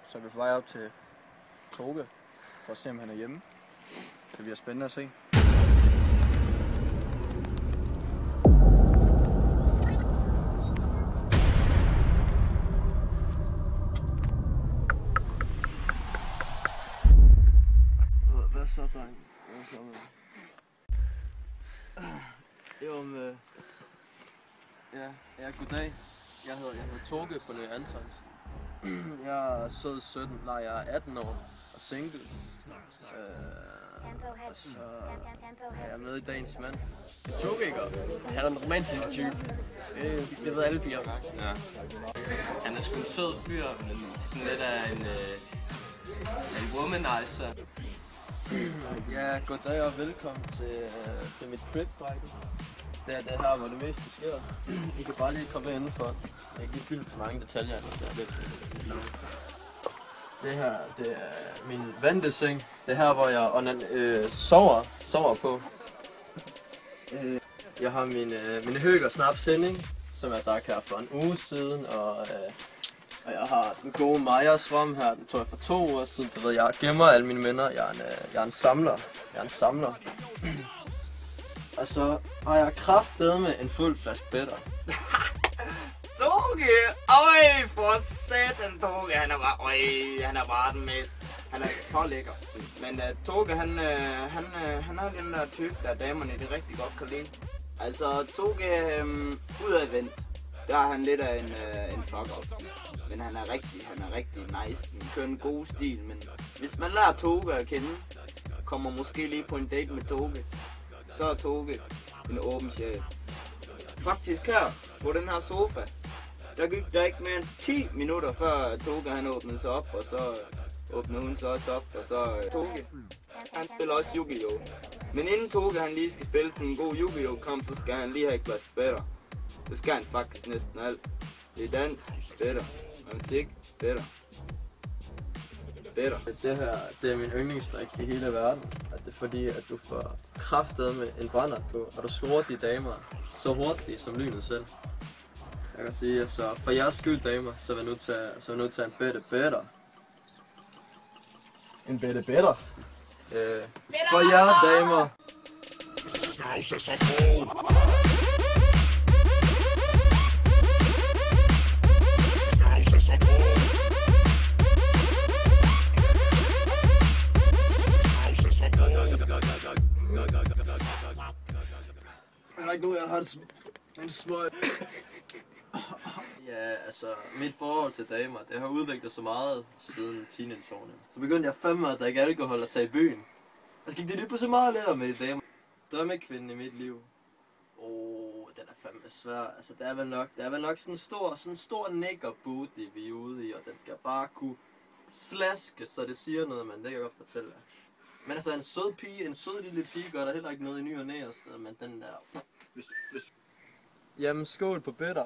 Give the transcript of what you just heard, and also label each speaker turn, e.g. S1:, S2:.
S1: Så er vi på vej op til Toge for at se, om han er hjemme. Det bliver spændende at se.
S2: Hvad så, dreng? Ja, goddag. Jeg hedder Toge på Nøje Antonsen. Jeg er sød 17, nej, jeg er 18 år og single. Og så er jeg med i dagens mand.
S3: Toge, ikke? Han er en romantisk type. Det ved alle piger.
S2: Ja.
S3: Han er sgu en sød fyr, men sådan lidt af en womanizer.
S2: Ja, goddag og velkommen til mit trip, drenge. Det er det her, hvor det meste sker. I kan bare lige komme indenfor. Jeg kan ikke fylde for mange detaljer. Det er lidt. Det her, det er min venteseng. Det er her, hvor jeg sover på. Jeg har mine høg og snaps hænding, som jeg drak her for en uge siden, og jeg har den gode Majas rom her, den tog jeg for 2 uger siden. Du ved, jeg gemmer alle mine minder. Jeg er en samler. Og så har jeg kraftedeme med en fuld flaske bitter.
S3: Toge! Øj, for satan, Toge. Han er bare den mest. Han er så lækker. Men Toge, han er den der type, der damerne det rigtig godt kan lide. Altså, Toge udadvendt, der er han lidt af en fuck-off. Men han er rigtig nice. Han kører en god stil, men hvis man lærer Toge at kende, kommer måske lige på en date med Toge, så er Toge en åben sjæl. Faktisk her, på den her sofa, der gik der ikke mere end 10 minutter før Toge han åbnede sig op, og så åbnede hun så også op, og så Toge, han spiller også Yu-Gi-Oh! Men inden Toge han lige skal spille sådan en god Yu-Gi-Oh! Kamp, så skal han lige have et glas bitter. Det skal han faktisk næsten alt. Det er dans, bitter. Matematik, bitter.
S2: Det her, det er min yndlingsdrik i hele verden. At det er fordi, at du får kraftet med en brændert på, og du scorer de damer så hurtigt som lynet selv. Jeg kan sige, at så for jeres skyld, damer, så er vi nødt til en bitter.
S1: En bitter.
S2: For jer, damer.
S1: Er der ikke nogen, jeg har en smøg?
S2: Ja, altså, mit forhold til damer, det har udviklet sig meget siden teenageårene. Så begyndte jeg fandme at drikke alkohol og tage i byen. Og så gik det lige pludselig meget lettere med de damer. Drømmekvinden i mit liv. Den er fandme svær. Altså, det er vel nok sådan en stor nigger-booty, vi er ude i, og den skal bare kunne slaske, så det siger noget, men det kan jeg godt fortælle jer. Men altså, en sød lille pige gør der heller ikke noget i ny og næ og sådan noget, men den der... Jamen, skål på bitter.